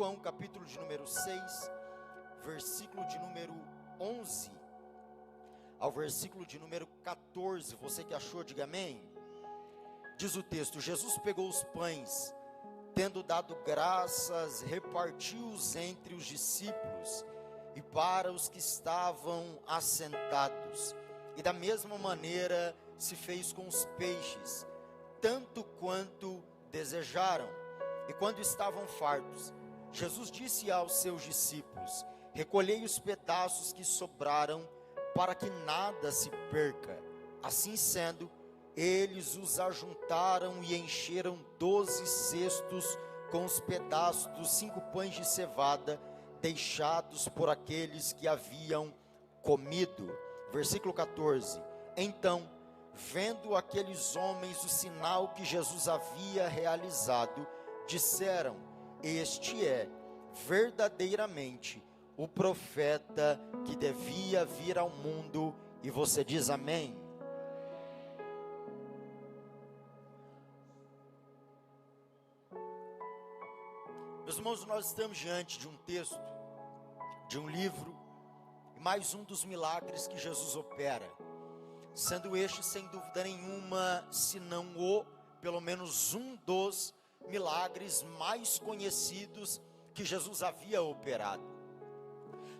João capítulo de número 6, versículo de número 11 ao versículo de número 14, você que achou, diga amém. Diz o texto: Jesus pegou os pães, tendo dado graças, repartiu-os entre os discípulos e para os que estavam assentados, e da mesma maneira se fez com os peixes, tanto quanto desejaram. E quando estavam fartos, Jesus disse aos seus discípulos: recolhei os pedaços que sobraram, para que nada se perca. Assim sendo, eles os ajuntaram e encheram 12 cestos com os pedaços dos 5 pães de cevada, deixados por aqueles que haviam comido. Versículo 14. Então, vendo aqueles homens o sinal que Jesus havia realizado, disseram: este é verdadeiramente o profeta que devia vir ao mundo. E você diz amém? Meus irmãos, nós estamos diante de um texto, de um livro, e mais um dos milagres que Jesus opera, sendo este sem dúvida nenhuma, se não pelo menos um dos milagres mais conhecidos que Jesus havia operado.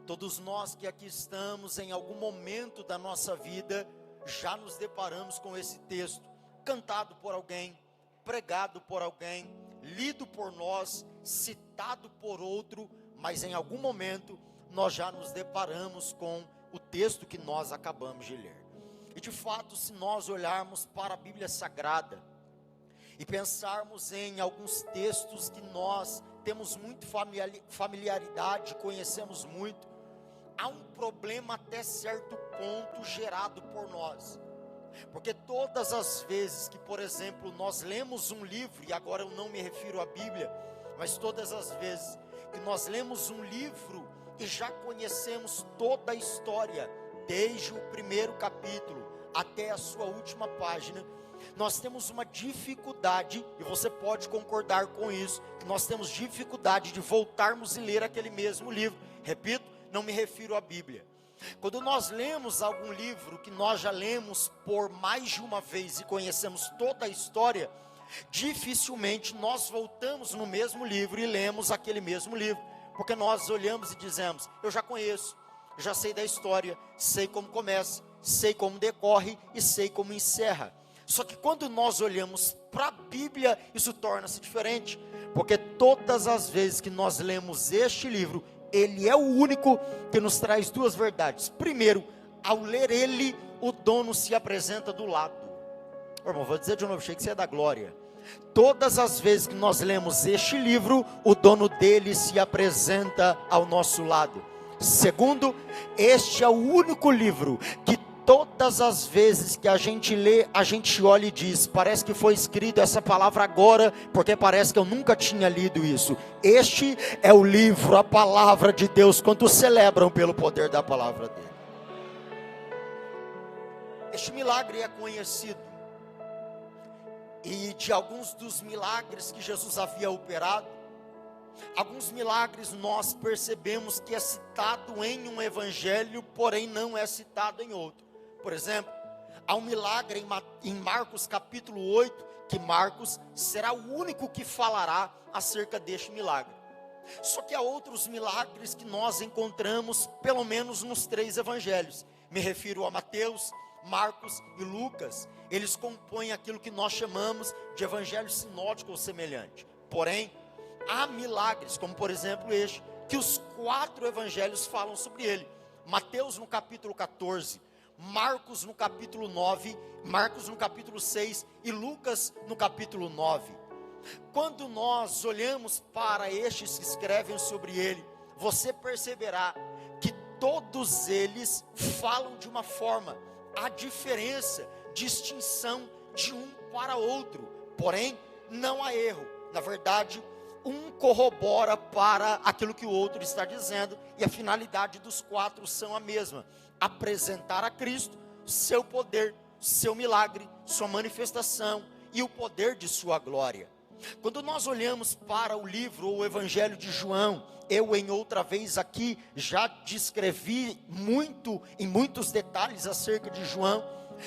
Todos nós que aqui estamos, em algum momento da nossa vida, já nos deparamos com esse texto, cantado por alguém, pregado por alguém, lido por nós, citado por outro, mas em algum momento nós já nos deparamos com o texto que nós acabamos de ler. E de fato, se nós olharmos para a Bíblia Sagrada e pensarmos em alguns textos que nós temos muito familiaridade, conhecemos muito, há um problema até certo ponto gerado por nós, porque todas as vezes que, por exemplo, nós lemos um livro, e agora eu não me refiro à Bíblia, mas todas as vezes que nós lemos um livro e já conhecemos toda a história, desde o primeiro capítulo até a sua última página, nós temos uma dificuldade, e você pode concordar com isso, que nós temos dificuldade de voltarmos e ler aquele mesmo livro. Repito, não me refiro à Bíblia. Quando nós lemos algum livro que nós já lemos por mais de uma vez e conhecemos toda a história, dificilmente nós voltamos no mesmo livro e lemos aquele mesmo livro, porque nós olhamos e dizemos: eu já conheço, já sei da história, sei como começa, sei como decorre e sei como encerra. Só que quando nós olhamos para a Bíblia, isso torna-se diferente, porque todas as vezes que nós lemos este livro, ele é o único que nos traz duas verdades. Primeiro, ao ler ele, o dono se apresenta do lado. Irmão, vou dizer de novo, achei que você é da glória. Todas as vezes que nós lemos este livro, o dono dele se apresenta ao nosso lado. Segundo, este é o único livro que todas as vezes que a gente lê, a gente olha e diz: parece que foi escrito essa palavra agora, porque parece que eu nunca tinha lido isso. Este é o livro, a palavra de Deus. Quantos celebram pelo poder da palavra dele? Este milagre é conhecido, e de alguns dos milagres que Jesus havia operado, alguns milagres nós percebemos que é citado em um evangelho, porém não é citado em outro. Por exemplo, há um milagre em Marcos capítulo 8, que Marcos será o único que falará acerca deste milagre. Só que há outros milagres que nós encontramos, pelo menos nos 3 evangelhos. Me refiro a Mateus, Marcos e Lucas. Eles compõem aquilo que nós chamamos de evangelho sinótico ou semelhante. Porém, há milagres, como por exemplo este, que os 4 evangelhos falam sobre ele. Mateus no capítulo 14, Marcos no capítulo 9, Marcos no capítulo 6 e Lucas no capítulo 9. Quando nós olhamos para estes que escrevem sobre ele, você perceberá que todos eles falam de uma forma. Há diferença, distinção de um para outro, porém não há erro. Na verdade, um corrobora para aquilo que o outro está dizendo, e a finalidade dos 4 são a mesma: apresentar a Cristo, seu poder, seu milagre, sua manifestação e o poder de sua glória. Quando nós olhamos para o livro ou o Evangelho de João, eu em outra vez aqui já descrevi em muitos detalhes acerca de João,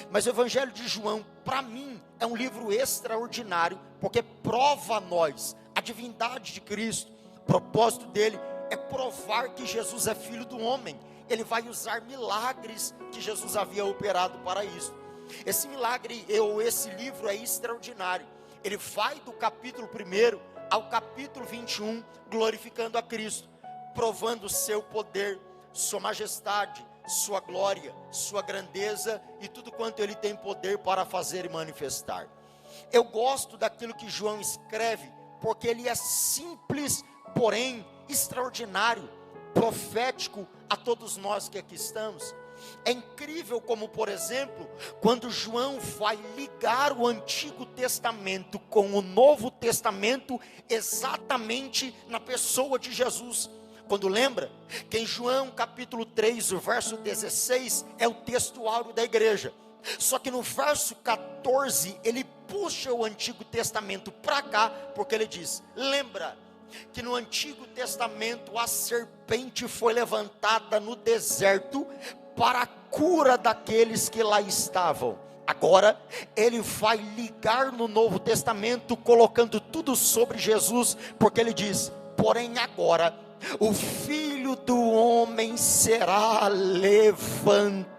mas o Evangelho de João, para mim, é um livro extraordinário, porque prova a nós a divindade de Cristo. O propósito dele é provar que Jesus é filho do homem. Ele vai usar milagres que Jesus havia operado para isso. Esse milagre, esse livro é extraordinário. Ele vai do capítulo 1 ao capítulo 21, glorificando a Cristo, provando o seu poder, sua majestade, sua glória, sua grandeza e tudo quanto ele tem poder para fazer e manifestar. Eu gosto daquilo que João escreve, porque ele é simples, porém extraordinário, profético a todos nós que aqui estamos. É incrível como, por exemplo, quando João vai ligar o Antigo Testamento com o Novo Testamento, exatamente na pessoa de Jesus. Quando lembra que em João capítulo 3, o verso 16, é o texto áureo da igreja. Só que no verso 14, ele puxa o Antigo Testamento para cá, porque ele diz: lembra que no Antigo Testamento a serpente foi levantada no deserto para a cura daqueles que lá estavam. Agora ele vai ligar no Novo Testamento, colocando tudo sobre Jesus, porque ele diz: porém agora o Filho do Homem será levantado.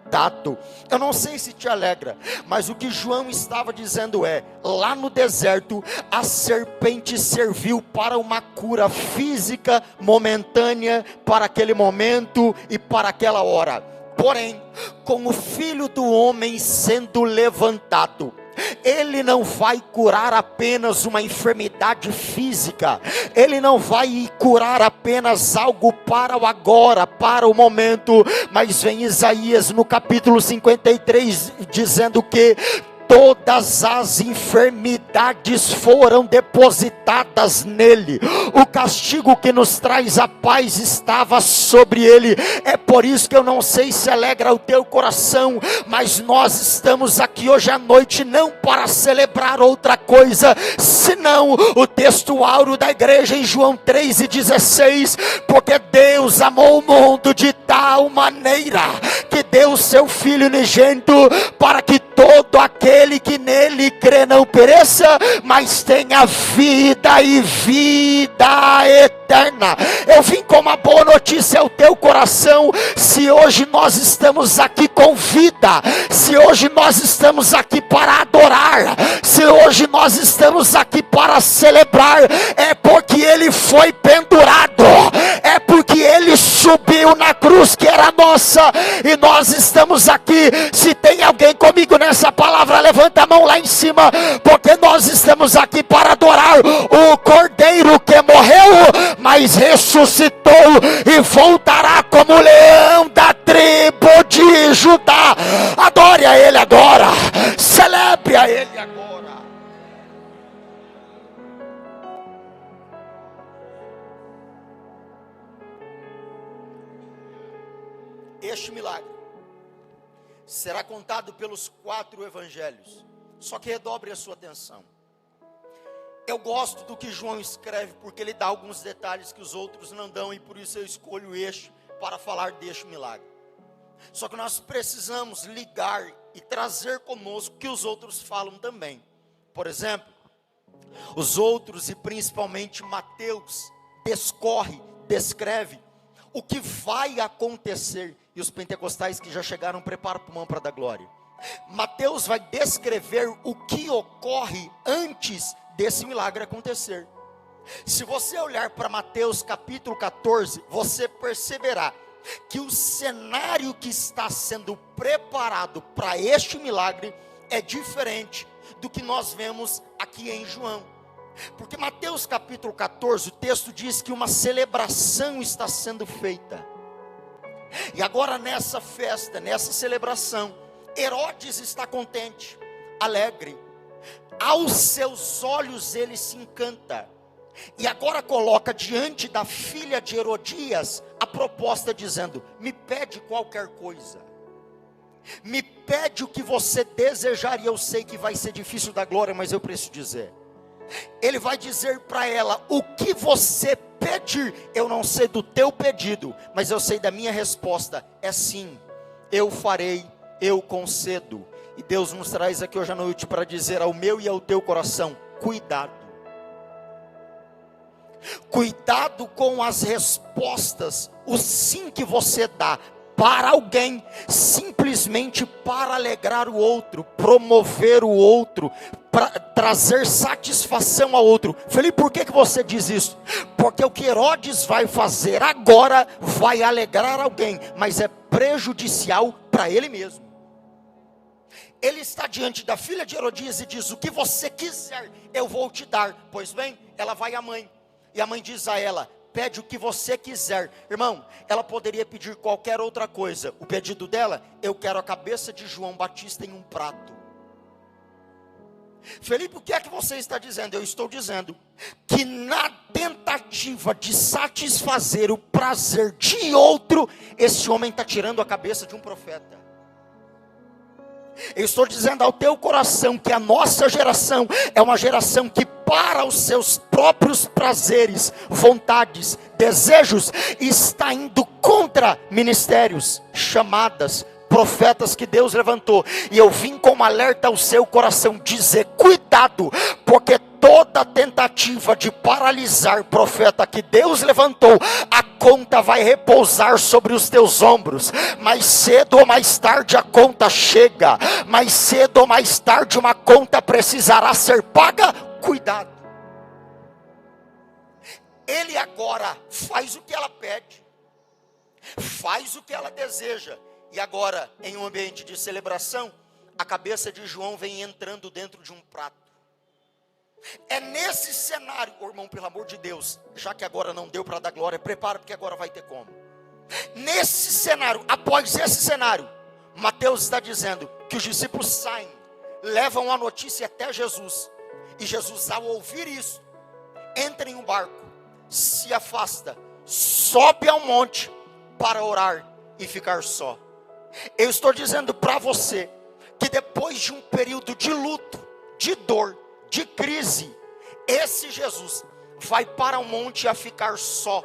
Eu não sei se te alegra, mas o que João estava dizendo é: lá no deserto a serpente serviu para uma cura física momentânea, para aquele momento e para aquela hora. Porém, com o Filho do Homem sendo levantado, ele não vai curar apenas uma enfermidade física, ele não vai curar apenas algo para o agora, para o momento, mas vem Isaías no capítulo 53 dizendo que todas as enfermidades foram depositadas nele, o castigo que nos traz a paz estava sobre ele. É por isso que eu não sei se alegra o teu coração, mas nós estamos aqui hoje à noite não para celebrar outra coisa, senão o texto áureo da igreja em João 3,16, porque Deus amou o mundo de tal maneira que deu o seu Filho unigênito, para que todo aquele que nele crê não pereça, mas tenha vida e vida eterna. Eu vim com uma boa notícia ao teu coração. Se hoje nós estamos aqui com vida, se hoje nós estamos aqui para adorar, se hoje nós estamos aqui para celebrar, é porque ele foi pendurado, é porque ele subiu na cruz que era nossa, e nós estamos aqui. Se tem alguém comigo nessa palavra, levanta a mão lá em cima, porque nós estamos aqui para adorar o Cordeiro que morreu, mas ressuscitou e voltará como leão da tribo de Judá. Adore a ele agora, celebre a ele agora. Este milagre será contado pelos 4 evangelhos, só que redobre a sua atenção. Eu gosto do que João escreve, porque ele dá alguns detalhes que os outros não dão, e por isso eu escolho este para falar deste milagre. Só que nós precisamos ligar e trazer conosco o que os outros falam também. Por exemplo, os outros, e principalmente Mateus, descreve o que vai acontecer. E os pentecostais que já chegaram, prepara o pulmão para dar glória. Mateus vai descrever o que ocorre antes desse milagre acontecer. Se você olhar para Mateus capítulo 14, você perceberá que o cenário que está sendo preparado para este milagre é diferente do que nós vemos aqui em João. Porque Mateus capítulo 14, o texto diz que uma celebração está sendo feita. E agora nessa festa, nessa celebração, Herodes está contente, alegre. Aos seus olhos ele se encanta. E agora coloca diante da filha de Herodias a proposta dizendo: me pede qualquer coisa. Me pede o que você desejar, e eu sei que vai ser difícil dar glória, mas eu preciso dizer. Ele vai dizer para ela: o que você pedir, eu não sei do teu pedido, mas eu sei da minha resposta, é sim, eu farei, eu concedo. E Deus nos traz aqui hoje à noite para dizer ao meu e ao teu coração: cuidado. Cuidado com as respostas, o sim que você dá para alguém, simplesmente para alegrar o outro, promover o outro, para trazer satisfação ao outro. Felipe, por que você diz isso? Porque o que Herodes vai fazer agora vai alegrar alguém, mas é prejudicial para ele mesmo. Ele está diante da filha de Herodias e diz: o que você quiser, eu vou te dar. Pois bem, ela vai à mãe, e a mãe diz a ela: pede o que você quiser. Irmão, ela poderia pedir qualquer outra coisa. O pedido dela: eu quero a cabeça de João Batista em um prato. Felipe, o que é que você está dizendo? Eu estou dizendo que na tentativa de satisfazer o prazer de outro, esse homem está tirando a cabeça de um profeta. Eu estou dizendo ao teu coração que a nossa geração é uma geração que, para os seus próprios prazeres, vontades, desejos, está indo contra ministérios, chamadas, profetas que Deus levantou. E eu vim como alerta ao seu coração dizer: cuidado, porque toda tentativa de paralisar profeta que Deus levantou, a conta vai repousar sobre os teus ombros. Mais cedo ou mais tarde a conta chega. Mais cedo ou mais tarde uma conta precisará ser paga. Cuidado. Ele agora faz o que ela pede, faz o que ela deseja. E agora, em um ambiente de celebração, a cabeça de João vem entrando dentro de um prato. É nesse cenário, irmão, pelo amor de Deus, já que agora não deu para dar glória, prepara, porque agora vai ter como. Nesse cenário, após esse cenário, Mateus está dizendo que os discípulos saem, levam a notícia até Jesus. E Jesus, ao ouvir isso, entra em um barco, se afasta, sobe a um monte para orar e ficar só. Eu estou dizendo para você que depois de um período de luto, de dor, de crise, esse Jesus vai para o monte a ficar só.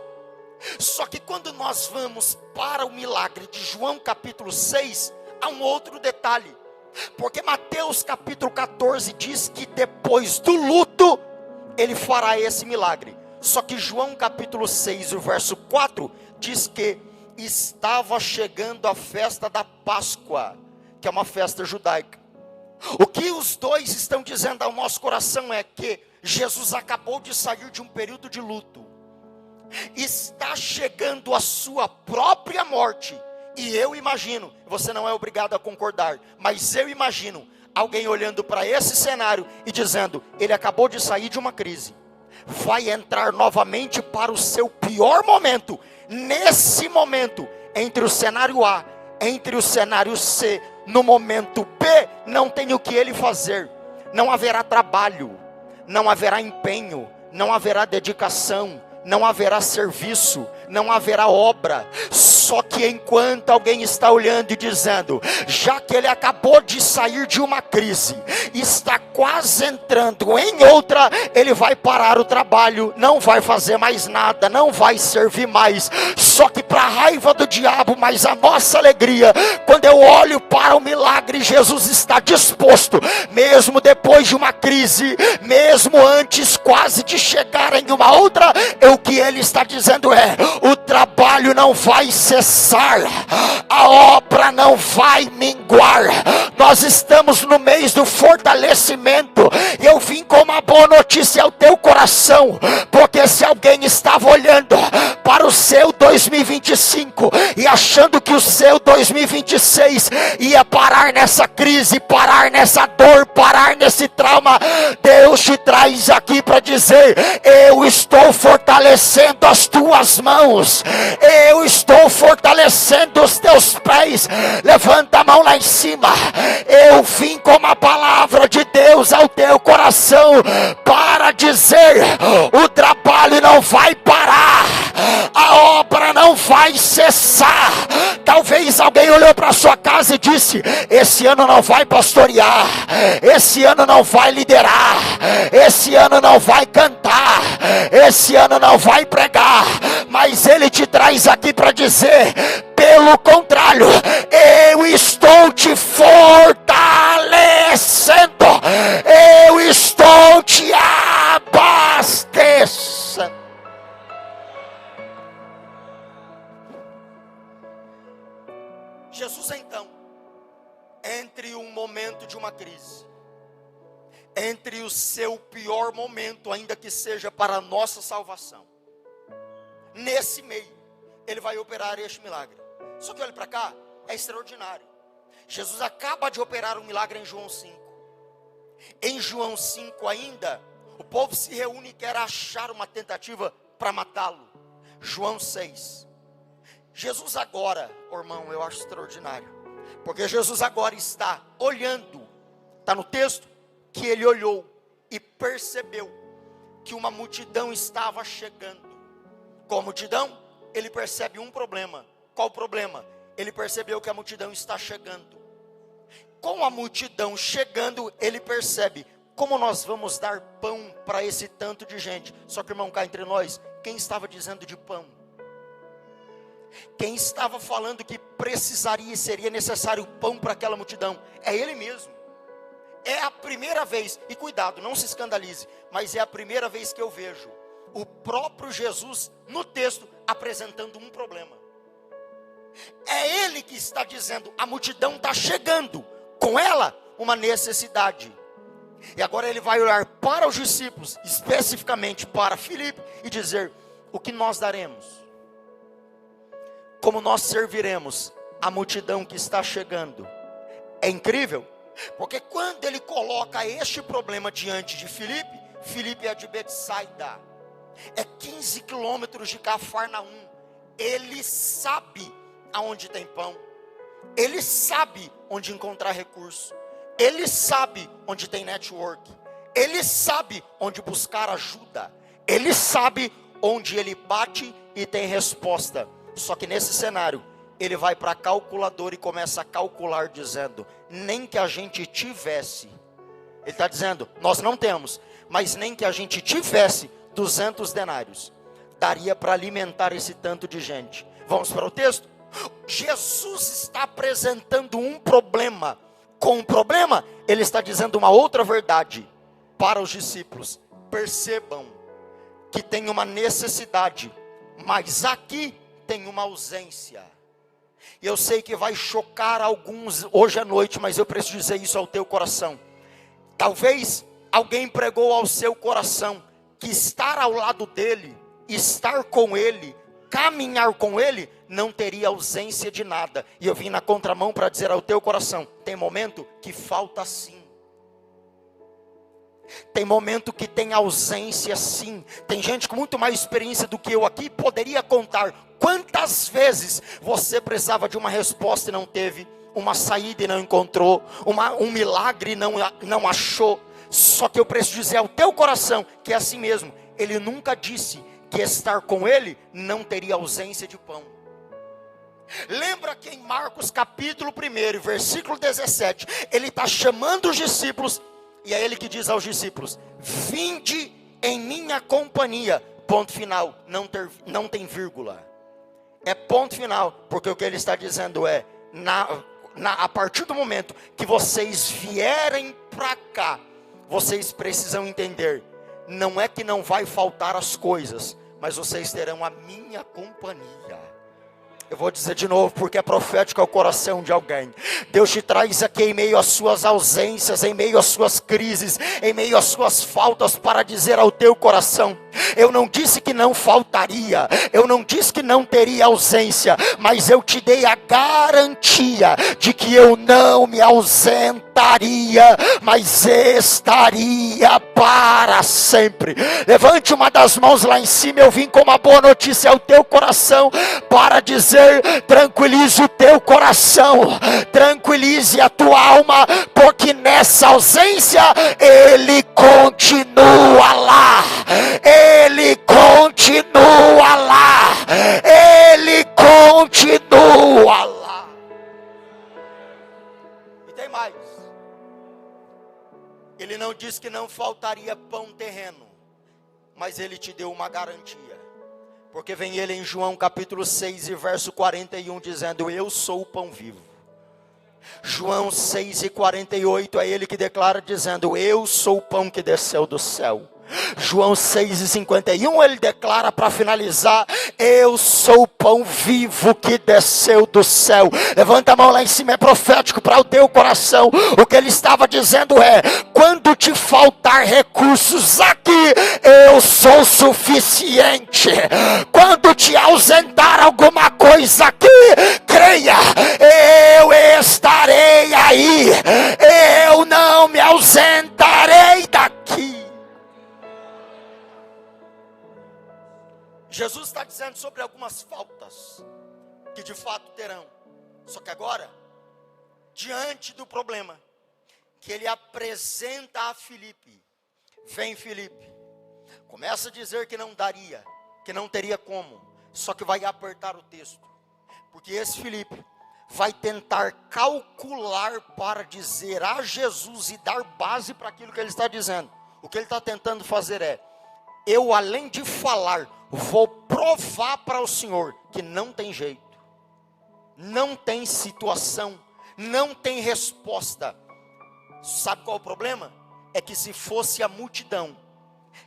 Só que quando nós vamos para o milagre de João capítulo 6, há um outro detalhe. Porque Mateus capítulo 14 diz que depois do luto, ele fará esse milagre. Só que João capítulo 6, o verso 4, diz que estava chegando a festa da Páscoa, que é uma festa judaica. O que os dois estão dizendo ao nosso coração é que Jesus acabou de sair de um período de luto, está chegando a sua própria morte. E eu imagino, você não é obrigado a concordar, mas eu imagino alguém olhando para esse cenário e dizendo: ele acabou de sair de uma crise, vai entrar novamente para o seu pior momento. Nesse momento, entre o cenário A, entre o cenário C, no momento B, não tem o que ele fazer. Não haverá trabalho, não haverá empenho, não haverá dedicação, não haverá serviço, não haverá obra. Só que enquanto alguém está olhando e dizendo: já que ele acabou de sair de uma crise, está quase entrando em outra, ele vai parar o trabalho, não vai fazer mais nada, não vai servir mais. Só que para a raiva do diabo, mas a nossa alegria, quando eu olho para o milagre, Jesus está disposto, mesmo depois de uma crise, mesmo antes quase de chegar em uma outra, o que ele está dizendo é: o trabalho não vai cessar, a obra não vai minguar. Nós estamos no mês do fortalecimento, e eu vim com uma boa notícia ao teu coração, porque se alguém estava olhando para o seu 2025 e achando que o seu 2026 ia parar nessa crise, parar nessa dor, parar nesse trauma, Deus te traz aqui para dizer: eu estou fortalecendo as tuas mãos, eu estou fortalecendo os teus pés. Levanta a mão lá em cima. Eu vim com uma palavra de Deus ao teu coração para dizer: o trabalho não vai parar, a obra não vai cessar. Talvez alguém olhou para sua casa e disse: esse ano não vai pastorear, esse ano não vai liderar, esse ano não vai cantar, esse ano não vai pregar. Mas ele te traz aqui para dizer: pelo contrário, eu estou te fortalecendo, eu estou te abastecendo. Jesus, então, entre um momento de uma crise, entre o seu pior momento, ainda que seja para a nossa salvação, nesse meio, ele vai operar este milagre. Só que olhe para cá, é extraordinário. Jesus acaba de operar um milagre em João 5. Em João 5 ainda, o povo se reúne e quer achar uma tentativa para matá-lo. João 6. Jesus agora, irmão, eu acho extraordinário, porque Jesus agora está olhando, está no texto, que ele olhou e percebeu que uma multidão estava chegando. Com a multidão, ele percebe um problema. Qual o problema? Ele percebeu que a multidão está chegando. Com a multidão chegando, ele percebe: como nós vamos dar pão para esse tanto de gente? Só que, irmão, cá entre nós, quem estava dizendo de pão? Quem estava falando que precisaria e seria necessário pão para aquela multidão? É ele mesmo. É a primeira vez, e cuidado, não se escandalize, mas é a primeira vez que eu vejo o próprio Jesus no texto apresentando um problema. É ele que está dizendo: a multidão está chegando, com ela uma necessidade. E agora ele vai olhar para os discípulos, especificamente para Filipe, e dizer: o que nós daremos? Como nós serviremos a multidão que está chegando? É incrível, porque quando ele coloca este problema diante de Filipe, Filipe é de Betsaida, é 15 quilômetros de Cafarnaum. Ele sabe aonde tem pão, ele sabe onde encontrar recurso, ele sabe onde tem network, ele sabe onde buscar ajuda, ele sabe onde ele bate e tem resposta. Só que nesse cenário, ele vai para a calculadora e começa a calcular, dizendo: nem que a gente tivesse, ele está dizendo, nós não temos, mas nem que a gente tivesse 200 denários, daria para alimentar esse tanto de gente. Vamos para o texto? Jesus está apresentando um problema. Com o problema, ele está dizendo uma outra verdade para os discípulos: percebam que tem uma necessidade, mas aqui tem uma ausência. E eu sei que vai chocar alguns hoje à noite, mas eu preciso dizer isso ao teu coração. Talvez alguém pregou ao seu coração que estar ao lado dele, estar com ele, caminhar com ele, não teria ausência de nada. E eu vim na contramão para dizer ao teu coração: tem momento que falta sim. Tem momento que tem ausência sim. Tem gente com muito mais experiência do que eu aqui, poderia contar quantas vezes você precisava de uma resposta e não teve, uma saída e não encontrou, um milagre e não achou. Só que eu preciso dizer ao teu coração que é assim mesmo. Ele nunca disse que estar com ele não teria ausência de pão. Lembra que em Marcos capítulo 1, versículo 17, ele está chamando os discípulos, e é ele que diz aos discípulos: vinde em minha companhia. Ponto final, não tem vírgula. É ponto final, porque o que ele está dizendo é: a partir do momento que vocês vierem para cá, vocês precisam entender, não é que não vai faltar as coisas, mas vocês terão a minha companhia. Eu vou dizer de novo, porque é profético ao coração de alguém. Deus te traz aqui em meio às suas ausências, em meio às suas crises, em meio às suas faltas, para dizer ao teu coração: eu não disse que não faltaria, eu não disse que não teria ausência, mas eu te dei a garantia de que eu não me ausentaria, mas estaria para sempre. Levante uma das mãos lá em cima. Eu vim com uma boa notícia ao teu coração, para dizer: tranquilize o teu coração, tranquilize a tua alma, porque nessa ausência ele continua lá, ele continua lá, ele continua lá. Ele não disse que não faltaria pão terreno, mas ele te deu uma garantia. Porque vem ele em João capítulo 6 e verso 41 dizendo: eu sou o pão vivo. João 6 e 48 é ele que declara dizendo: eu sou o pão que desceu do céu. João 6 e 51 ele declara para finalizar: eu sou o pão vivo que desceu do céu. Levanta a mão lá em cima, é profético para o teu coração. O que ele estava dizendo é: quando te faltar recursos aqui, eu sou suficiente. Quando te ausentar alguma coisa aqui, creia, eu estarei aí. Eu não me ausentarei daqui. Jesus está dizendo sobre algumas faltas que de fato terão. Só que agora, diante do problema que ele apresenta a Filipe, vem Filipe, começa a dizer que não daria, que não teria como, só que vai apertar o texto, porque esse Filipe vai tentar calcular para dizer a Jesus e dar base para aquilo que ele está dizendo. O que ele está tentando fazer é: eu, além de falar, vou provar para o Senhor que não tem jeito, não tem situação, não tem resposta. Sabe qual é o problema? É que se fosse a multidão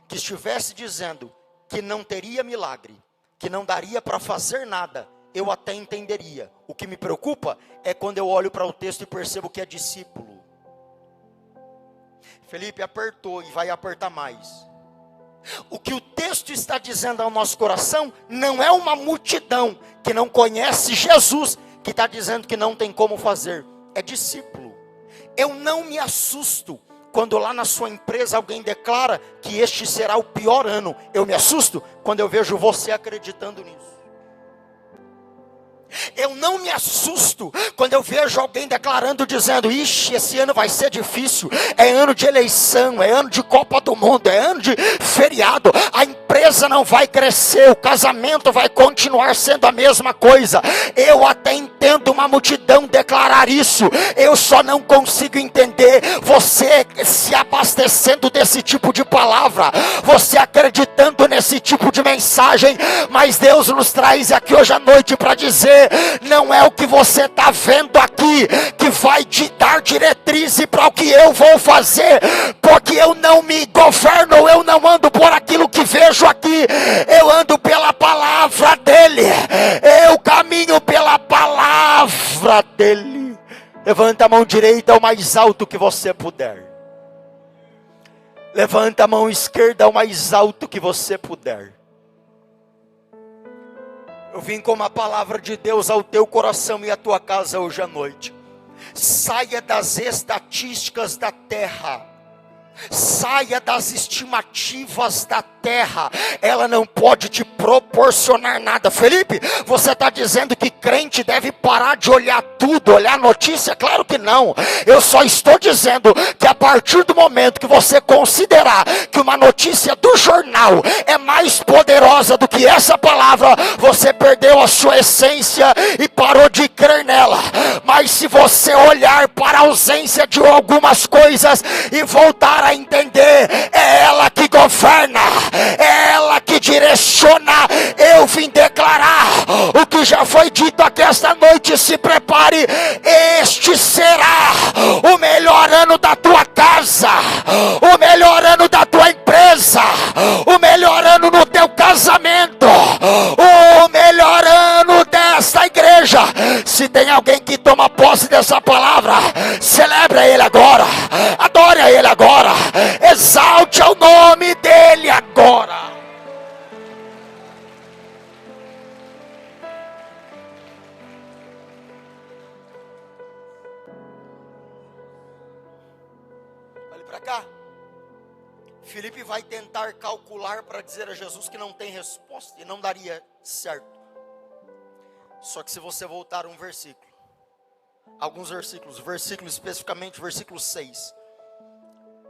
que estivesse dizendo que não teria milagre, que não daria para fazer nada, eu até entenderia. O que me preocupa é quando eu olho para o texto e percebo que é discípulo. Felipe apertou e vai apertar mais. O que o texto está dizendo ao nosso coração não é uma multidão que não conhece Jesus que está dizendo que não tem como fazer, é discípulo. Eu não me assusto quando lá na sua empresa alguém declara que este será o pior ano. Eu me assusto quando eu vejo você acreditando nisso. Eu não me assusto quando eu vejo alguém declarando, dizendo: ixi, esse ano vai ser difícil, é ano de eleição, é ano de Copa do Mundo, é ano de feriado, a empresa não vai crescer, o casamento vai continuar sendo a mesma coisa. Eu até entendo uma multidão declarar isso, eu só não consigo entender você se abastecendo desse tipo de palavra, você acreditando nesse tipo de mensagem. Mas Deus nos traz aqui hoje à noite para dizer: não é o que você está vendo aqui que vai te dar diretriz para o que eu vou fazer, porque eu não me governo, eu não ando por aquilo que vejo aqui, eu ando pela palavra dele, eu caminho pela palavra dele. Levanta a mão direita ao mais alto que você puder, levanta a mão esquerda ao mais alto que você puder. Eu vim com uma palavra de Deus ao teu coração e à tua casa hoje à noite. Saia das estatísticas da terra. Saia das estimativas da terra. Ela não pode te proporcionar nada. Felipe, você está dizendo que crente deve parar de olhar tudo, olhar notícia? Claro que não. Eu só estou dizendo que a partir do momento que você considerar que uma notícia do jornal é mais poderosa do que essa palavra, você perdeu a sua essência e parou de crer nela. Mas se você olhar para a ausência de algumas coisas e voltar a entender, é ela que governa, é ela que direciona. Eu vim declarar o que já foi dito aqui esta noite. Se prepare, este será o melhor ano da tua casa, o melhor ano da tua empresa, o melhor ano no teu casamento, o melhor ano desta igreja. Se tem alguém que toma posse dessa palavra, celebre a ele agora, adore a ele agora, exalte ao nome dele agora. Olhe para cá. Filipe vai tentar calcular para dizer a Jesus que não tem resposta e não daria certo. Só que se você voltar um versículo, alguns versículos, especificamente versículo 6,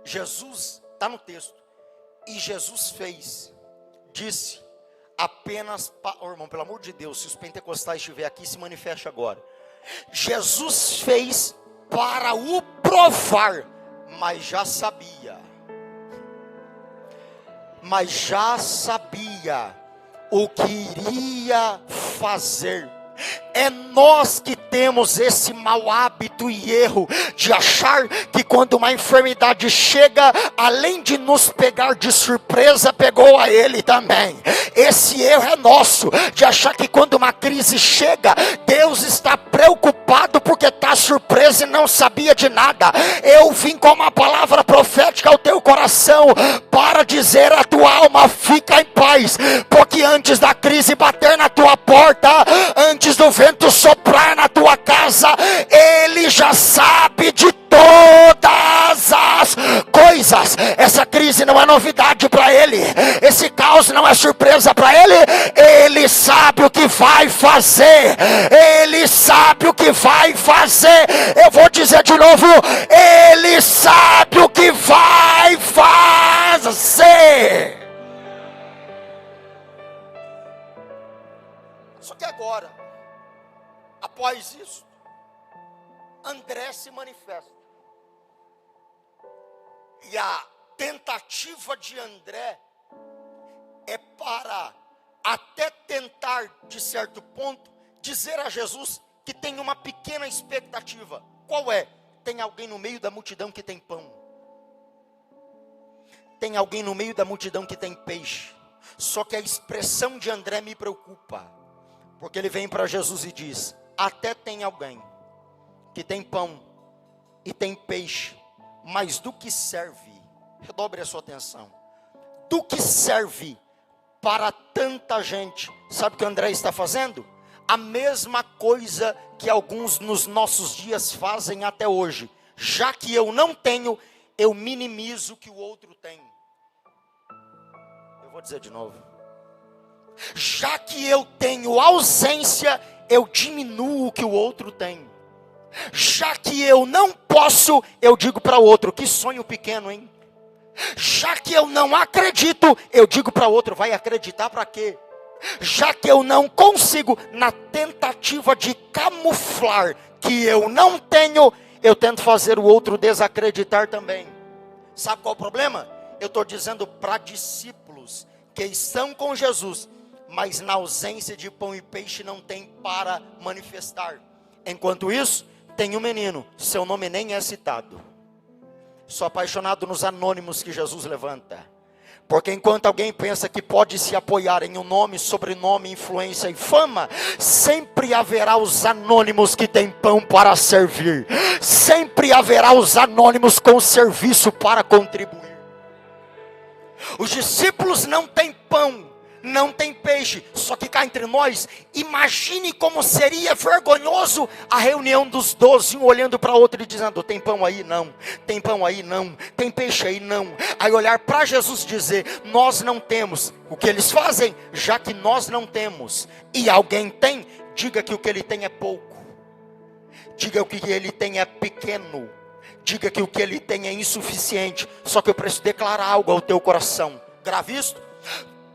Jesus está no texto, e Jesus fez, disse, apenas, irmão, pelo amor de Deus, se os pentecostais estiverem aqui, se manifeste agora. Jesus fez para o provar, mas já sabia o que iria fazer. É nós que temos esse mau hábito e erro de achar que quando uma enfermidade chega, além de nos pegar de surpresa, pegou a ele também. Esse erro é nosso, de achar que quando uma crise chega, Deus está preocupado porque está surpreso e não sabia de nada. Eu vim com uma palavra profética ao teu coração, para dizer à tua alma: fica em paz, porque antes da crise bater na tua porta, antes do vento soprar na tua casa, Ele já sabe de todas as coisas. Essa crise não é novidade para Ele, esse caos não é surpresa para Ele. Ele sabe o que vai fazer, Ele sabe o que vai fazer. Eu vou dizer de novo: Ele sabe o que vai fazer. Só que agora, após isso, André se manifesta. E a tentativa de André é para até tentar, de certo ponto, dizer a Jesus que tem uma pequena expectativa. Qual é? Tem alguém no meio da multidão que tem pão. Tem alguém no meio da multidão que tem peixe. Só que a expressão de André me preocupa. Porque ele vem para Jesus e diz: até tem alguém que tem pão e tem peixe, mas do que serve? Redobre a sua atenção. Do que serve para tanta gente? Sabe o que André está fazendo? A mesma coisa que alguns nos nossos dias fazem até hoje. Já que eu não tenho, eu minimizo o que o outro tem. Eu vou dizer de novo. Já que eu tenho ausência, eu diminuo o que o outro tem. Já que eu não posso, eu digo para o outro: que sonho pequeno, hein? Já que eu não acredito, eu digo para o outro: vai acreditar para quê? Já que eu não consigo, na tentativa de camuflar que eu não tenho, eu tento fazer o outro desacreditar também. Sabe qual é o problema? Eu estou dizendo para discípulos que estão com Jesus, mas na ausência de pão e peixe não tem para manifestar. Enquanto isso, tem um menino, seu nome nem é citado. Sou apaixonado nos anônimos que Jesus levanta. Porque enquanto alguém pensa que pode se apoiar em um nome, sobrenome, influência e fama, sempre haverá os anônimos que têm pão para servir. Sempre haverá os anônimos com serviço para contribuir. Os discípulos não têm pão, não tem peixe, só que cá entre nós, imagine como seria vergonhoso a reunião dos 12, um olhando para o outro e dizendo: tem pão aí? Não. Tem pão aí? Não. Tem peixe aí? Não. Aí olhar para Jesus e dizer: nós não temos. O que eles fazem? Já que nós não temos e alguém tem, diga que o que ele tem é pouco, diga que o que ele tem é pequeno, diga que o que ele tem é insuficiente. Só que eu preciso declarar algo ao teu coração. Grave isto.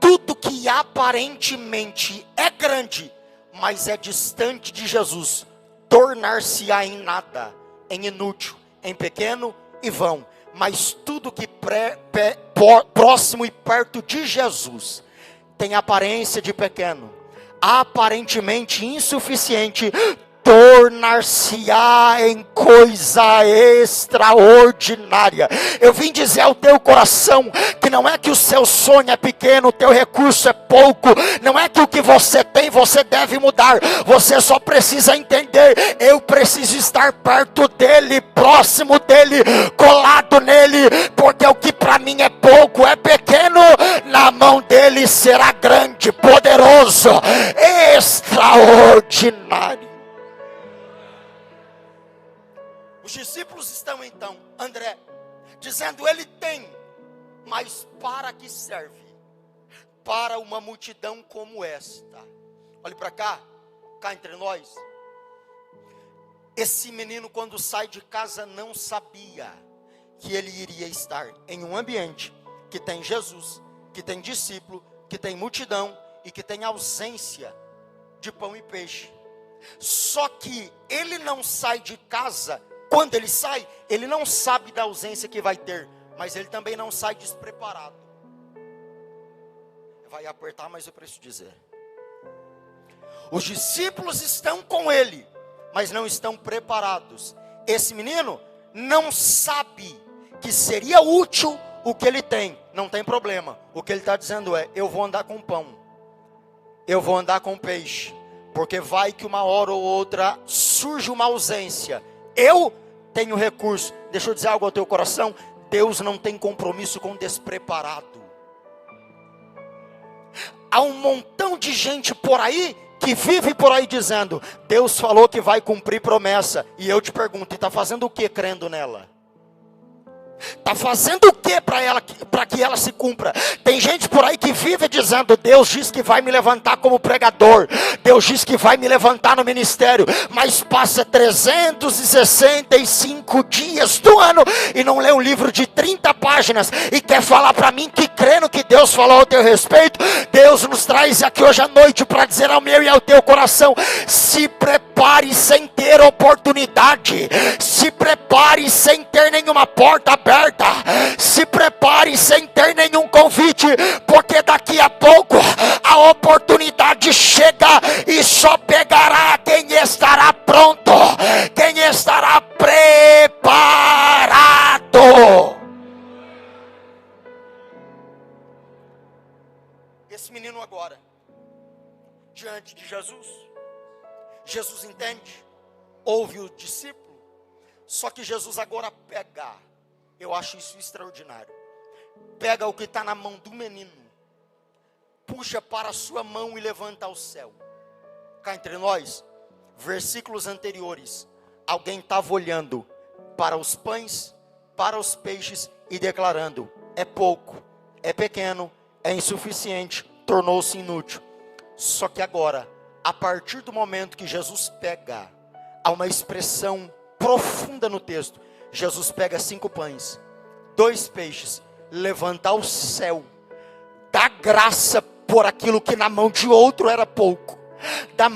Tudo que aparentemente é grande, mas é distante de Jesus, tornar-se-á em nada, em inútil, em pequeno e vão. Mas tudo que próximo e perto de Jesus tem aparência de pequeno, aparentemente insuficiente, tornar-se-á em coisa extraordinária. Eu vim dizer ao teu coração que não é que o seu sonho é pequeno, o teu recurso é pouco, não é que o que você tem você deve mudar, você só precisa entender: eu preciso estar perto dele, próximo dele, colado nele, porque o que para mim é pouco, é pequeno, na mão dele será grande, poderoso, extraordinário. Os discípulos estão então, André, dizendo: ele tem, mas para que serve? Para uma multidão como esta. Olhe para cá, cá entre nós. Esse menino, quando sai de casa, não sabia que ele iria estar em um ambiente que tem Jesus, que tem discípulo, que tem multidão e que tem ausência de pão e peixe. Só que ele não sai de casa Quando ele sai, ele não sabe da ausência que vai ter, mas ele também não sai despreparado. Vai apertar, mas eu preciso dizer. Os discípulos estão com ele, mas não estão preparados. Esse menino não sabe que seria útil o que ele tem. Não tem problema. O que ele está dizendo é: eu vou andar com pão, eu vou andar com peixe, porque vai que uma hora ou outra surge uma ausência. Eu tenho recurso. Deixa eu dizer algo ao teu coração: Deus não tem compromisso com despreparado. Há um montão de gente por aí que vive por aí dizendo: Deus falou que vai cumprir promessa. E eu te pergunto: está fazendo o que crendo nela? Está fazendo o que para que ela se cumpra? Tem gente por aí que vive dizendo: Deus diz que vai me levantar como pregador, Deus diz que vai me levantar no ministério, mas passa 365 dias do ano e não lê um livro de 30 páginas e quer falar para mim que crê no que Deus falou ao teu respeito. Deus nos traz aqui hoje à noite para dizer ao meu e ao teu coração: se prepare sem ter oportunidade, se prepare sem ter nenhuma porta aberta, se prepare sem ter nenhum convite, porque daqui a pouco a oportunidade chega e só pegará quem estará pronto, quem estará preparado. Esse menino agora, diante de Jesus, Jesus entende, ouve o discípulo, só que Jesus agora pega, eu acho isso extraordinário, pega o que está na mão do menino, puxa para a sua mão e levanta ao céu. Cá entre nós, versículos anteriores, alguém estava olhando para os pães, para os peixes e declarando: é pouco, é pequeno, é insuficiente, tornou-se inútil. Só que agora, a partir do momento que Jesus pega, há uma expressão profunda no texto. Jesus pega 5 pães, 2 peixes, levanta ao céu, dá graça por aquilo que na mão de outro era pouco, dá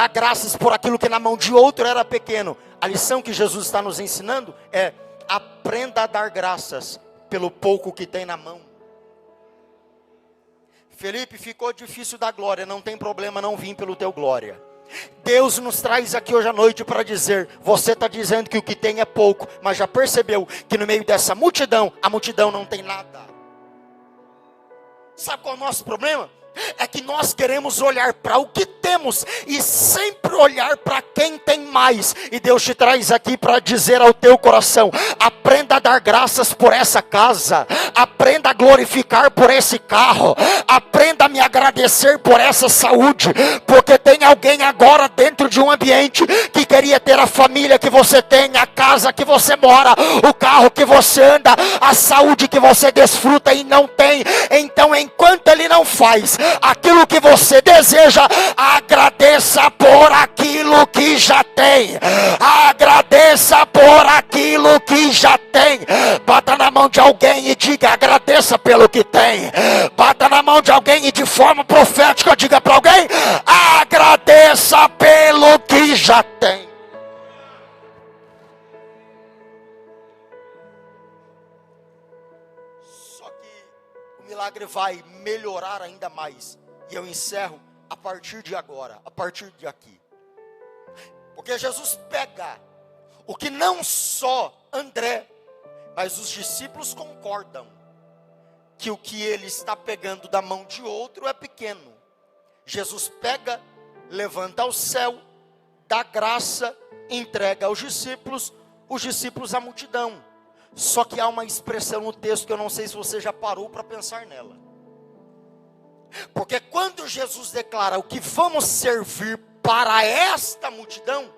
graças por aquilo que na mão de outro era pequeno. A lição que Jesus está nos ensinando é: aprenda a dar graças pelo pouco que tem na mão. Felipe, ficou difícil dar glória, não tem problema, não vim pelo teu glória. Deus nos traz aqui hoje à noite para dizer: você está dizendo que o que tem é pouco, mas já percebeu que no meio dessa multidão, a multidão não tem nada. Sabe qual é o nosso problema? É que nós queremos olhar para o que temos e sempre olhar para quem tem mais. E Deus te traz aqui para dizer ao teu coração: aprenda a dar graças por essa casa, aprenda a glorificar por esse carro, aprenda a me agradecer por essa saúde, porque tem alguém agora dentro de um ambiente que queria ter a família que você tem, a casa que você mora, o carro que você anda, a saúde que você desfruta e não tem. Então, enquanto ele não faz aquilo que você deseja, agradeça por aquilo que já tem, agradeça por aquilo que já tem. Bata na mão de alguém e diga: agradeça pelo que tem. Bata na mão de alguém e de forma profética diga para alguém: agradeça pelo que já tem. Só que o milagre vai melhorar ainda mais, e eu encerro a partir de agora, a partir de aqui, porque Jesus pega o que não só André, mas os discípulos concordam que o que ele está pegando da mão de outro é pequeno. Jesus pega, levanta ao céu, dá graça, entrega aos discípulos, os discípulos à multidão. Só que há uma expressão no texto que eu não sei se você já parou para pensar nela. Porque quando Jesus declara o que vamos servir para esta multidão,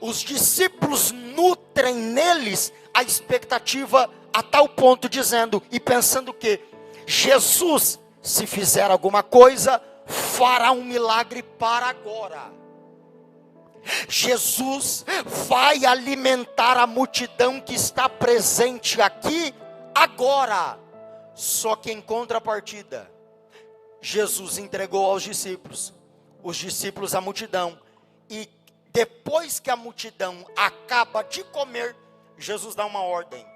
os discípulos nutrem neles a expectativa a tal ponto, dizendo e pensando que Jesus, se fizer alguma coisa, fará um milagre para agora. Jesus vai alimentar a multidão que está presente aqui agora. Só que em contrapartida, Jesus entregou aos discípulos, os discípulos à multidão, e depois que a multidão acaba de comer, Jesus dá uma ordem.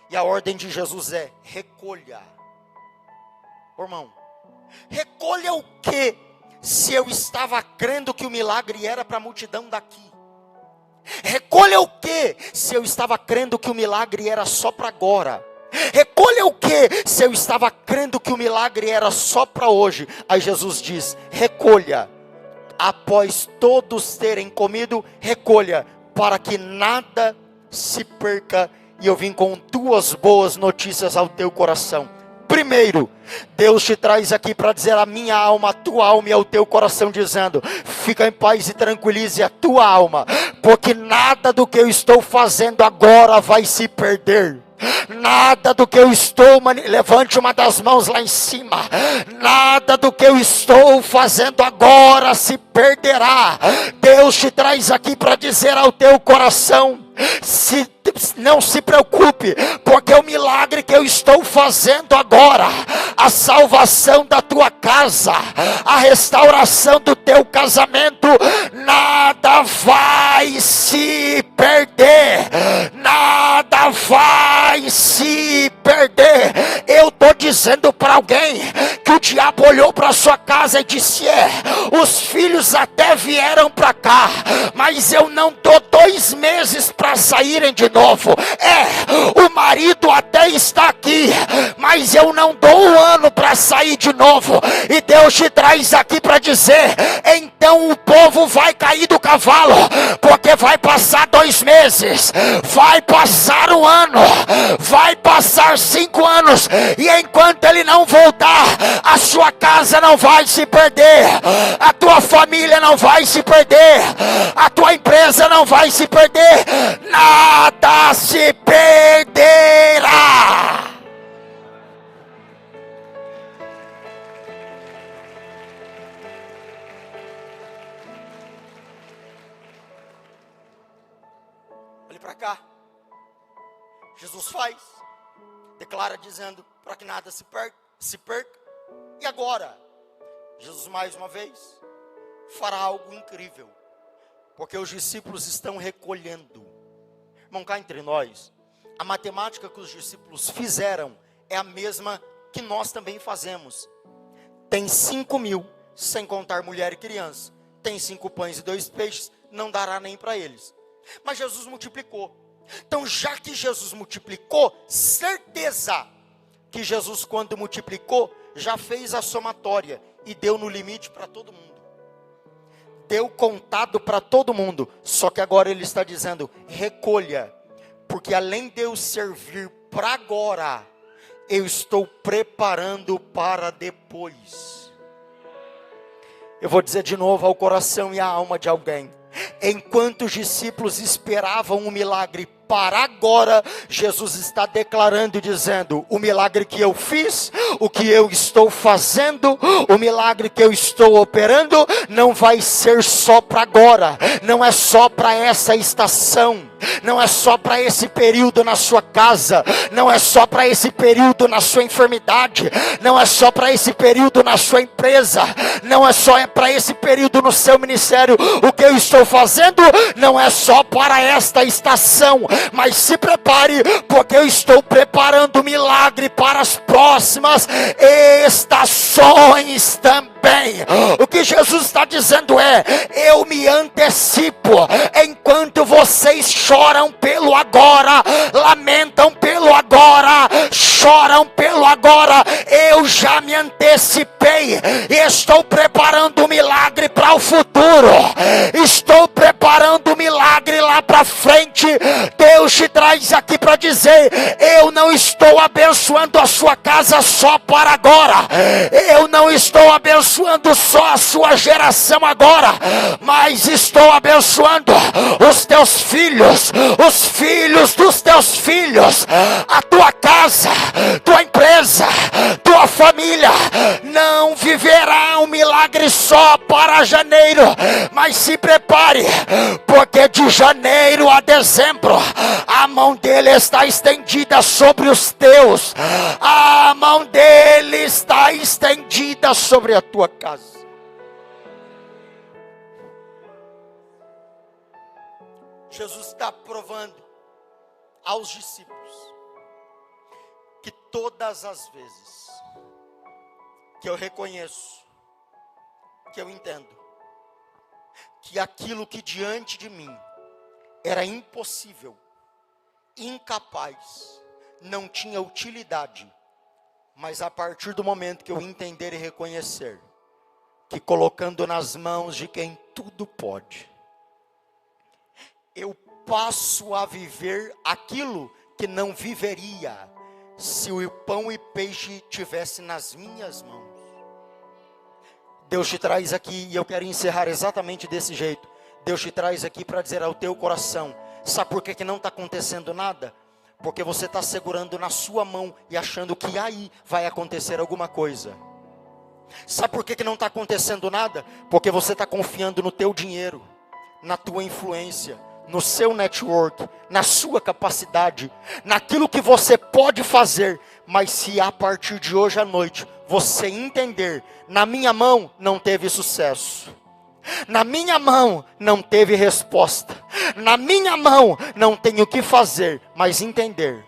E a ordem de Jesus é: recolha. Irmão, recolha o quê? Se eu estava crendo que o milagre era para a multidão daqui. Recolha o quê? Se eu estava crendo que o milagre era só para agora. Recolha o quê? Se eu estava crendo que o milagre era só para hoje. Aí Jesus diz: recolha. Após todos terem comido, recolha, para que nada se perca. E eu vim com 2 boas notícias ao teu coração. Primeiro, Deus te traz aqui para dizer a minha alma, a tua alma e ao teu coração, dizendo: fica em paz e tranquilize a tua alma, porque nada do que eu estou fazendo agora vai se perder. Nada do que eu estou, levante uma das mãos lá em cima, nada do que eu estou fazendo agora se perderá. Deus te traz aqui para dizer ao teu coração: não se preocupe, porque o milagre que eu estou fazendo agora, a salvação da tua casa, a restauração do teu casamento, nada vai se perder, nada vai se perder. Eu estou dizendo para alguém que o diabo olhou para sua casa e disse: os filhos até vieram para cá, mas eu não dou 2 meses para saírem de novo. O marido até está aqui, mas eu não dou 1 ano para sair de novo. E Deus te traz aqui para dizer: então o povo vai cair do cavalo, porque vai passar 2 meses, vai passar 1 ano, vai passar 5 anos, e enquanto ele não voltar, a sua casa não vai se perder, a tua família não vai se perder, a tua empresa não vai se perder, nada se perderá. Olhe para cá. Jesus faz, declara dizendo para que nada se perca. E agora, Jesus mais uma vez fará algo incrível, porque os discípulos estão recolhendo. Irmão, cá entre nós, a matemática que os discípulos fizeram é a mesma que nós também fazemos. Tem 5.000, sem contar mulher e criança. Tem 5 pães e 2 peixes, não dará nem para eles. Mas Jesus multiplicou. Então, já que Jesus multiplicou, certeza que Jesus, quando multiplicou, já fez a somatória e deu no limite para todo mundo. Deu contado para todo mundo. Só que agora ele está dizendo: recolha, porque além de eu servir para agora, eu estou preparando para depois. Eu vou dizer de novo ao coração e à alma de alguém: enquanto os discípulos esperavam um milagre para agora, Jesus está declarando e dizendo: o milagre que eu fiz, o que eu estou fazendo, o milagre que eu estou operando, não vai ser só para agora, não é só para essa estação, não é só para esse período na sua casa, não é só para esse período na sua enfermidade, não é só para esse período na sua empresa, não é só para esse período no seu ministério. O que eu estou fazendo não é só para esta estação, mas se prepare, porque eu estou preparando milagre para as próximas estações também. O que Jesus está dizendo é: eu me antecipo. Enquanto vocês choram pelo agora, lamentam pelo agora, choram pelo agora, eu já me antecipei e estou preparando o milagre para o futuro, estou preparando o milagre lá para frente. Deus te traz aqui para dizer: eu não estou abençoando a sua casa só para agora, eu não estou abençoando só a sua geração agora, mas estou abençoando os teus filhos, os filhos dos teus filhos, a tua casa, tua empresa, tua família. Não viverá um milagre só para janeiro, mas se prepare, porque de janeiro a dezembro a mão dele está estendida sobre os teus, a mão dele está estendida sobre a tua casa. Jesus está provando aos discípulos que todas as vezes que eu reconheço, que eu entendo, que aquilo que diante de mim era impossível, incapaz, não tinha utilidade, mas a partir do momento que eu entender e reconhecer, que colocando nas mãos de quem tudo pode, eu passo a viver aquilo que não viveria se o pão e peixe tivesse nas minhas mãos. Deus te traz aqui, e eu quero encerrar exatamente desse jeito. Deus te traz aqui para dizer ao teu coração: sabe por que não está acontecendo nada? Porque você está segurando na sua mão e achando que aí vai acontecer alguma coisa. Sabe por que não está acontecendo nada? Porque você está confiando no teu dinheiro, na tua influência, no seu network, na sua capacidade, naquilo que você pode fazer. Mas se a partir de hoje à noite você entender, na minha mão não teve sucesso, na minha mão não teve resposta, na minha mão não tenho o que fazer, mas entender,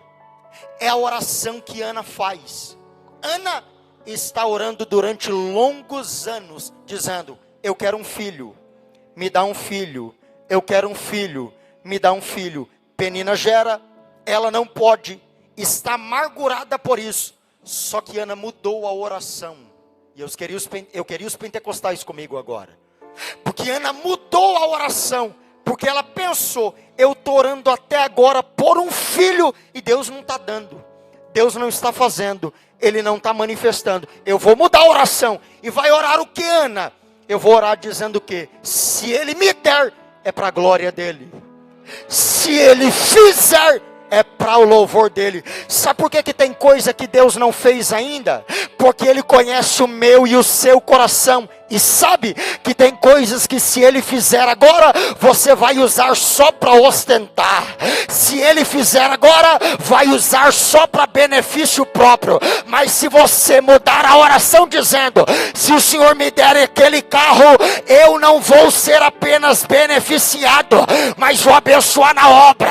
é a oração que Ana faz. Ana está orando durante longos anos, dizendo: eu quero um filho, me dá um filho, eu quero um filho, me dá um filho. Penina gera, ela não pode, está amargurada por isso. Só que Ana mudou a oração. E eu queria os pentecostais comigo agora. Porque Ana mudou a oração. Porque ela pensou: eu estou orando até agora por um filho e Deus não está dando, Deus não está fazendo, Ele não está manifestando. Eu vou mudar a oração. E vai orar o que, Ana? Eu vou orar dizendo que se Ele me der, é para a glória dEle. Se Ele fizer, é para o louvor dEle. Sabe por que tem coisa que Deus não fez ainda? Porque Ele conhece o meu e o seu coração. E sabe que tem coisas que se Ele fizer agora, você vai usar só para ostentar. Se Ele fizer agora, vai usar só para benefício próprio. Mas se você mudar a oração dizendo: se o Senhor me der aquele carro, eu não vou ser apenas beneficiado, mas vou abençoar na obra,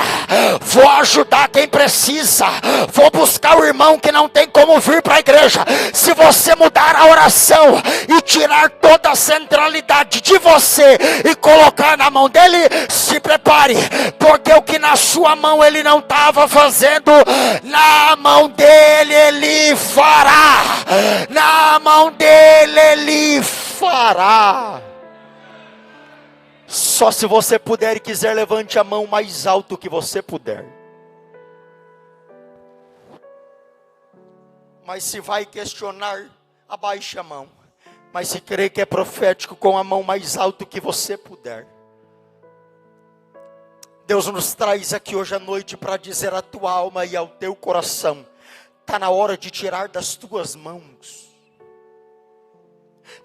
vou ajudar quem precisa, vou buscar o irmão que não tem como vir para a igreja. Se você mudar a oração e tirar toda a centralidade de você e colocar na mão dele, se prepare, porque o que na sua mão ele não estava fazendo, na mão dele ele fará. Na mão dele ele fará. Só se você puder e quiser, levante a mão mais alto que você puder. Mas se vai questionar, abaixe a mão. Mas se crê que é profético, com a mão mais alto que você puder. Deus nos traz aqui hoje à noite para dizer à tua alma e ao teu coração: está na hora de tirar das tuas mãos,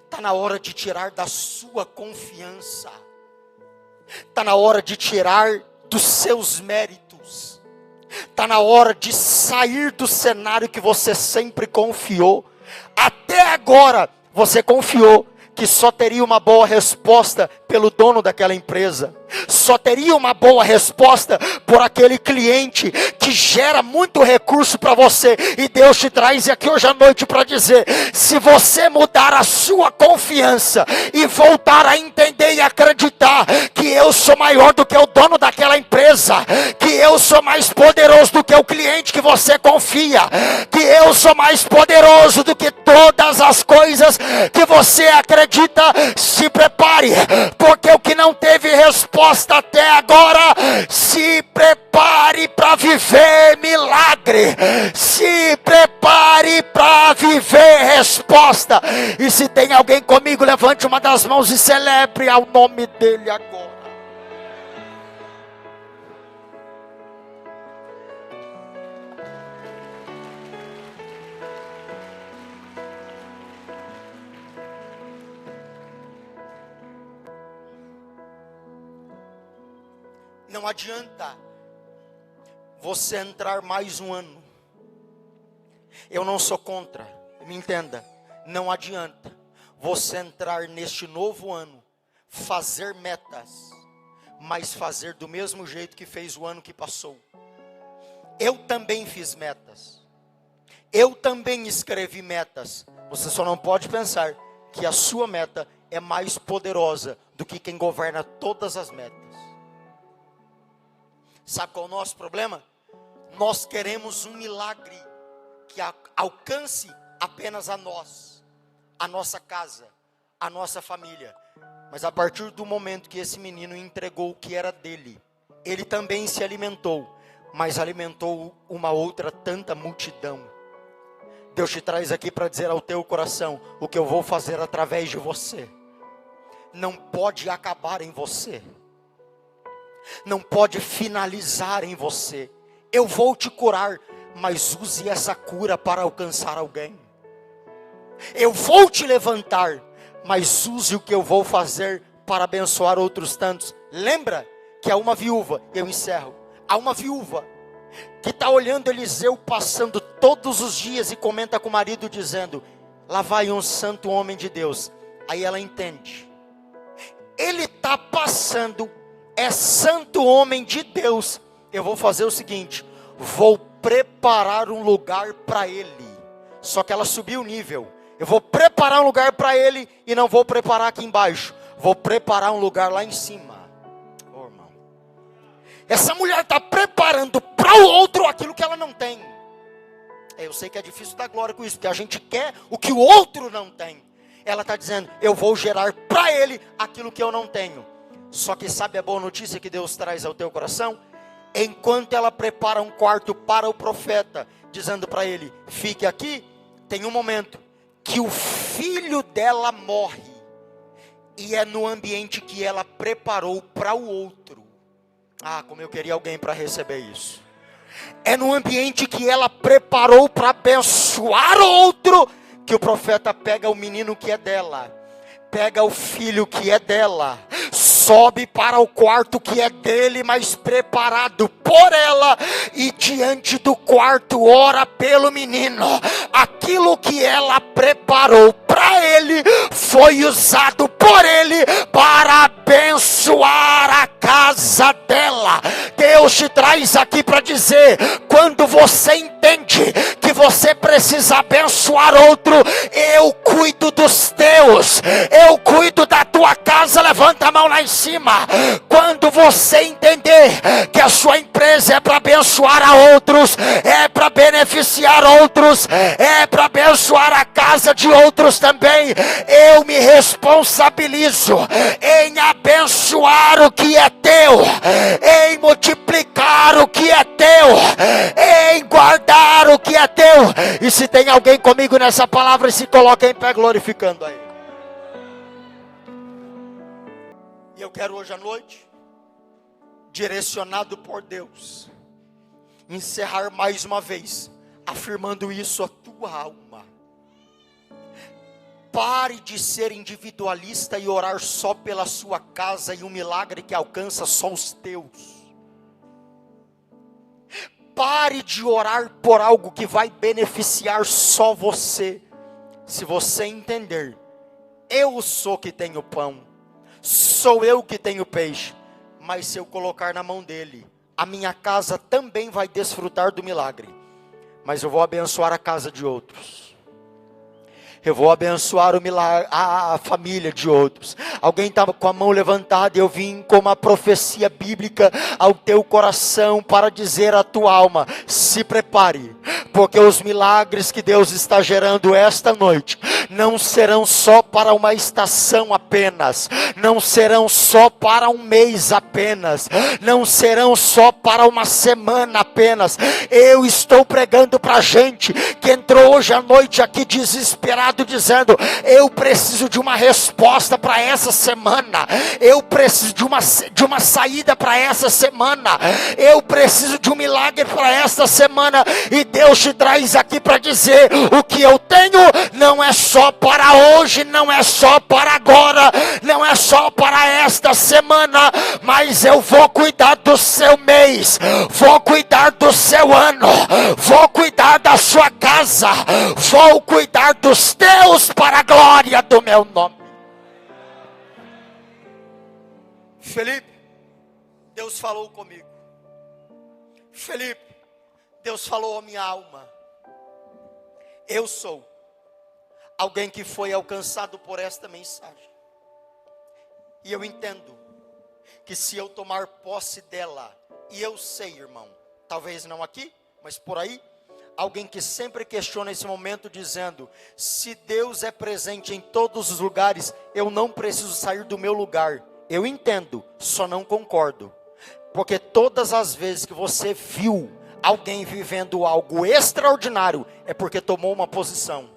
está na hora de tirar da sua confiança, está na hora de tirar dos seus méritos, está na hora de sair do cenário que você sempre confiou. Até agora você confiou que só teria uma boa resposta pelo dono daquela empresa, só teria uma boa resposta por aquele cliente que gera muito recurso para você. E Deus te traz aqui hoje à noite para dizer: se você mudar a sua confiança e voltar a entender e acreditar que eu sou maior do que o dono daquela empresa, que eu sou mais poderoso do que o cliente que você confia, que eu sou mais poderoso do que todas as coisas que você acredita, se prepare, porque o que não teve resposta até agora, se prepare para viver milagre, se prepare para viver resposta. E se tem alguém comigo, levante uma das mãos e celebre ao nome dele agora. Não adianta você entrar mais um ano. Eu não sou contra, me entenda. Não adianta você entrar neste novo ano, fazer metas, mas fazer do mesmo jeito que fez o ano que passou. Eu também fiz metas. Eu também escrevi metas. Você só não pode pensar que a sua meta é mais poderosa do que quem governa todas as metas. Sabe qual é o nosso problema? Nós queremos um milagre que alcance apenas a nós, a nossa casa, a nossa família. Mas a partir do momento que esse menino entregou o que era dele, ele também se alimentou, mas alimentou uma outra tanta multidão. Deus te traz aqui para dizer ao teu coração: o que eu vou fazer através de você não pode acabar em você, não pode finalizar em você. Eu vou te curar, mas use essa cura para alcançar alguém. Eu vou te levantar, mas use o que eu vou fazer para abençoar outros tantos. Lembra que há uma viúva, eu encerro, há uma viúva que está olhando Eliseu passando todos os dias e comenta com o marido dizendo: lá vai um santo homem de Deus. Aí ela entende, ele está passando, é santo homem de Deus. Eu vou fazer o seguinte, vou preparar um lugar para ele. Só que ela subiu o nível. Eu vou preparar um lugar para ele e não vou preparar aqui embaixo. Vou preparar um lugar lá em cima. Oh, irmão. Essa mulher está preparando para o outro aquilo que ela não tem. Eu sei que é difícil dar glória com isso, porque a gente quer o que o outro não tem. Ela está dizendo: eu vou gerar para ele aquilo que eu não tenho. Só que sabe a boa notícia que Deus traz ao teu coração? Enquanto ela prepara um quarto para o profeta, dizendo para ele: fique aqui, tem um momento que o filho dela morre, e é no ambiente que ela preparou para o outro. Ah, como eu queria alguém para receber isso. É no ambiente que ela preparou para abençoar outro, que o profeta pega o menino que é dela, pega o filho que é dela, sobe para o quarto que é dele, mas preparado por ela, e diante do quarto ora pelo menino. Aquilo que ela preparou para ele foi usado por ele para abençoar a casa dela. Deus te traz aqui para dizer: quando você entende que você precisa abençoar outro, eu cuido dos teus, eu cuido da tua casa. Levanta a mão lá em cima. Quando você entender que a sua empresa é para abençoar a outros, é para beneficiar outros, é para abençoar a casa de outros também, eu me responsabilizo em abençoar o que é teu, em multiplicar o que é teu, em guardar o que é teu. E se tem alguém comigo nessa palavra, se coloca em pé glorificando a Ele. E eu quero hoje à noite, direcionado por Deus, encerrar mais uma vez, afirmando isso à tua alma. Pare de ser individualista e orar só pela sua casa e um milagre que alcança só os teus. Pare de orar por algo que vai beneficiar só você. Se você entender, eu sou que tenho pão, sou eu que tenho peixe, mas se eu colocar na mão dele, a minha casa também vai desfrutar do milagre, mas eu vou abençoar a casa de outros. Eu vou abençoar o milagre, a família de outros. Alguém estava com a mão levantada e eu vim com uma profecia bíblica ao teu coração para dizer à tua alma: se prepare, porque os milagres que Deus está gerando esta noite não serão só para uma estação apenas, não serão só para um mês apenas, não serão só para uma semana apenas. Eu estou pregando para gente que entrou hoje à noite aqui desesperado, dizendo: eu preciso de uma resposta para essa semana, eu preciso de uma saída para essa semana, eu preciso de um milagre para esta semana. E Deus te traz aqui para dizer: o que eu tenho não é só para hoje, não é só para agora, não é só para esta semana, mas eu vou cuidar do seu mês, vou cuidar do seu ano, vou cuidar da sua casa, vou cuidar dos teus para a glória do meu nome. Felipe, Deus falou comigo. Felipe, Deus falou à minha alma. Eu sou alguém que foi alcançado por esta mensagem. E eu entendo que se eu tomar posse dela, e eu sei, irmão, talvez não aqui, mas por aí, alguém que sempre questiona esse momento dizendo, se Deus é presente em todos os lugares, eu não preciso sair do meu lugar. Eu entendo, só não concordo. Porque todas as vezes que você viu alguém vivendo algo extraordinário, é porque tomou uma posição,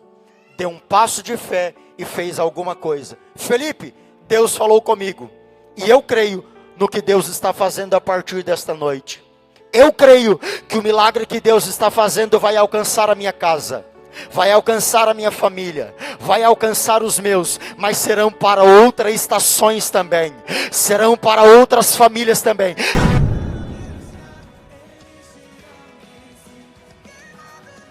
deu um passo de fé e fez alguma coisa. Felipe, Deus falou comigo, e eu creio no que Deus está fazendo a partir desta noite. Eu creio que o milagre que Deus está fazendo vai alcançar a minha casa, vai alcançar a minha família, vai alcançar os meus, mas serão para outras estações também, serão para outras famílias também.